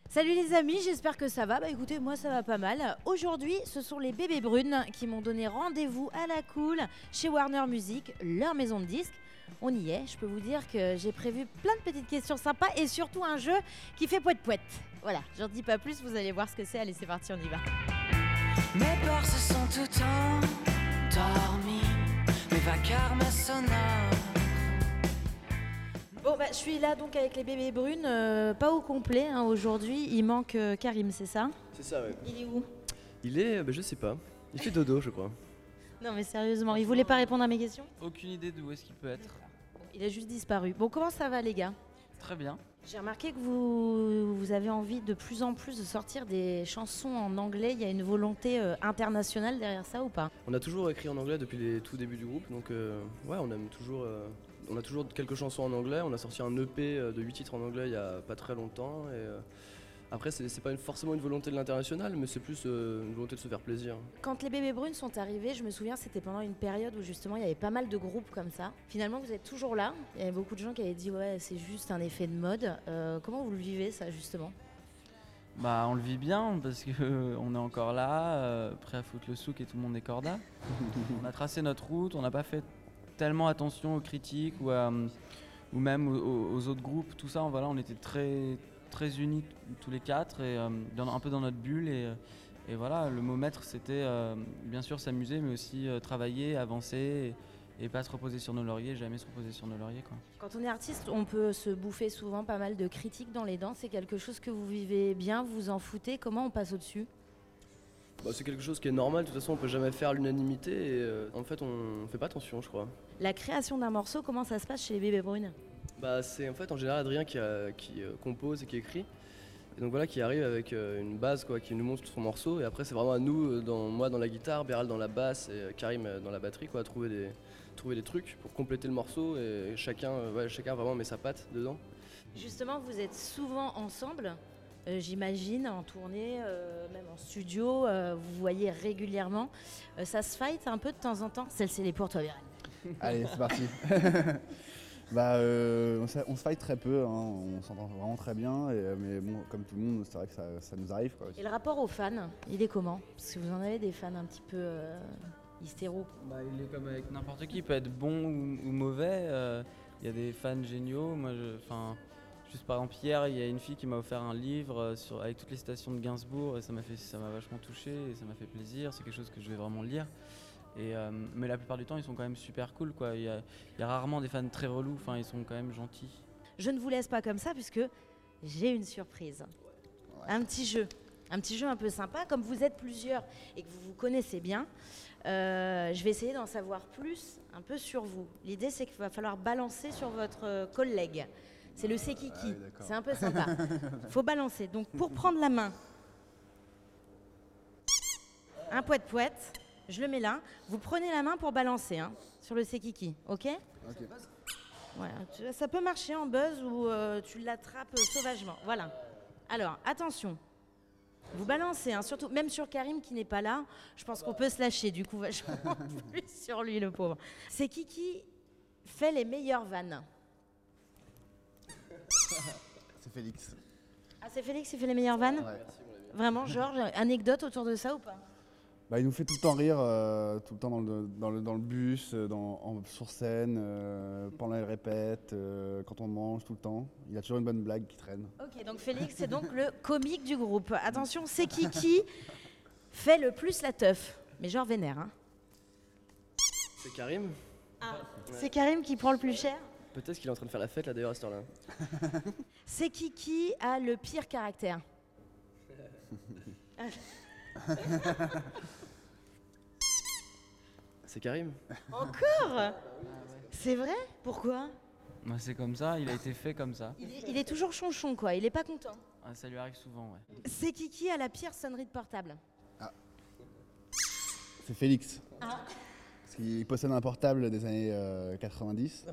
Salut les amis, j'espère que ça va. Bah écoutez, moi ça va pas mal. Aujourd'hui, ce sont les bébés brunes qui m'ont donné rendez-vous à la cool chez Warner Music, leur maison de disques. On y est, je peux vous dire que j'ai prévu plein de petites questions sympas et surtout un jeu qui fait poète-poète. Voilà, j'en dis pas plus, vous allez voir ce que c'est. Allez, c'est parti, on y va. Mes peurs se sont tout endormis, mes vacarmes sonores. Bon bah je suis là donc avec les bébés brunes, pas au complet hein, aujourd'hui. Il manque Karim, c'est ça? C'est ça, ouais. Il est où? Il est, je sais pas. Il fait dodo, je crois. Non mais sérieusement, il voulait pas répondre à mes questions? Aucune idée d'où est-ce qu'il peut être. Bon, il a juste disparu. Bon, comment ça va les gars? Très bien. J'ai remarqué que vous avez envie de plus en plus de sortir des chansons en anglais. Il y a une volonté internationale derrière ça ou pas? On a toujours écrit en anglais depuis les tout débuts du groupe, donc ouais, on aime toujours. On a toujours quelques chansons en anglais. On a sorti un EP de 8 titres en anglais il y a pas très longtemps. Et après, c'est pas forcément une volonté de l'international, mais c'est plus une volonté de se faire plaisir. Quand les bébés brunes sont arrivés, je me souviens, c'était pendant une période où justement il y avait pas mal de groupes comme ça. Finalement, vous êtes toujours là. Il y avait beaucoup de gens qui avaient dit ouais, c'est juste un effet de mode. Comment vous le vivez ça justement? Bah on le vit bien parce que on est encore là, prêt à foutre le souk et tout le monde est corda. On a tracé notre route, on n'a pas fait tellement attention aux critiques ou même aux autres groupes, tout ça. Voilà, on était très unis tous les quatre et un peu dans notre bulle et voilà, le mot maître c'était bien sûr s'amuser mais aussi travailler, avancer et pas se reposer sur nos lauriers, jamais se reposer sur nos lauriers quoi. Quand on est artiste, on peut se bouffer souvent pas mal de critiques dans les dents. C'est quelque chose que vous vivez bien, vous vous en foutez? Comment on passe au-dessus? Bah, c'est quelque chose qui est normal, de toute façon on peut jamais faire l'unanimité et en fait on fait pas attention, je crois. La création d'un morceau, comment ça se passe chez les bébés brunes? Bah, c'est en fait en général Adrien qui compose et qui écrit. Et donc voilà, qui arrive avec une base quoi, qui nous montre son morceau. Et après c'est vraiment à nous, moi dans la guitare, Béral dans la basse et Karim dans la batterie, quoi, à trouver des trucs pour compléter le morceau. Et chacun vraiment met sa patte dedans. Justement, vous êtes souvent ensemble, j'imagine, en tournée, même en studio, vous voyez régulièrement. Ça se fight un peu de temps en temps? Celle-ci, elle est pour toi, Béral. Allez, c'est parti. On se fight très peu, hein, on s'entend vraiment très bien, mais bon, comme tout le monde, c'est vrai que ça nous arrive. Quoi. Et le rapport aux fans, il est comment? Parce que vous en avez des fans un petit peu hystéro. Bah, il est comme avec n'importe qui, il peut être bon ou mauvais. Il y a des fans géniaux. Juste par exemple hier, il y a une fille qui m'a offert un livre avec toutes les citations de Gainsbourg et ça m'a vachement touché et ça m'a fait plaisir. C'est quelque chose que je vais vraiment lire. Mais la plupart du temps, ils sont quand même super cool, quoi. Il y a rarement des fans très relous. Enfin, ils sont quand même gentils. Je ne vous laisse pas comme ça puisque j'ai une surprise. Ouais. Un petit jeu un peu sympa. Comme vous êtes plusieurs et que vous vous connaissez bien, je vais essayer d'en savoir plus un peu sur vous. L'idée, c'est qu'il va falloir balancer sur votre collègue. C'est le c'est qui. C'est un peu sympa. Faut balancer. Donc, pour prendre la main, un poète-poète. Je le mets là. Vous prenez la main pour balancer hein, sur le c'est qui, ok? Ouais, ça peut marcher en buzz ou tu l'attrapes sauvagement. Voilà. Alors, attention. Vous balancez, hein, surtout, même sur Karim qui n'est pas là. Je pense qu'on peut se lâcher du coup vachement plus sur lui, le pauvre. C'est qui fait les meilleures vannes? C'est Félix. Ah, c'est Félix qui fait les meilleures vannes? Ouais. Vraiment, genre, anecdote autour de ça ou pas? Bah, il nous fait tout le temps rire, tout le temps dans le bus, sur scène, pendant les répètes, quand on mange, tout le temps. Il a toujours une bonne blague qui traîne. Ok, donc Félix, c'est donc le comique du groupe. Attention, c'est qui fait le plus la teuf? Mais genre vénère, hein. C'est Karim. Ah, ouais. C'est Karim qui prend le plus cher? Peut-être qu'il est en train de faire la fête là d'ailleurs à cette heure-là. C'est qui a le pire caractère? C'est Karim. Encore? C'est vrai? Pourquoi? Bah, c'est comme ça, il a été fait comme ça. Il est toujours chonchon quoi, il est pas content. Ah, ça lui arrive souvent, ouais. C'est qui a la pire sonnerie de portable? C'est Félix. Ah. Parce qu'il possède un portable des années 90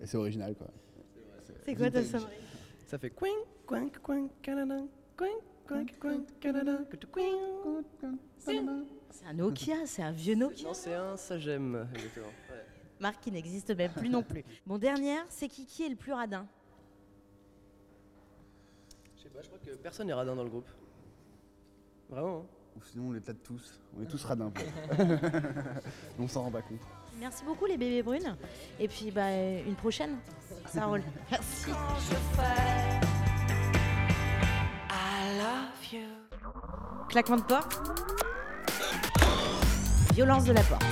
et c'est original quoi. C'est quoi ta sonnerie? Ça fait quink, quink, quink, canada, quink, quink, quink, canada, quink. C'est un Nokia, c'est un vieux Nokia. Non, c'est un Sagem, exactement. Ouais. Marc qui n'existe même plus non plus. Bon, dernière, c'est qui est le plus radin? Je sais pas, je crois que personne n'est radin dans le groupe. Vraiment, hein. Ou sinon on les tâte tous. On est tous radins peut-être. On s'en rend pas compte. Merci beaucoup les bébés brunes. Et puis une prochaine. Ça roule. Merci. Quand je fais I love you. Claquement de porte. Violence de la porte.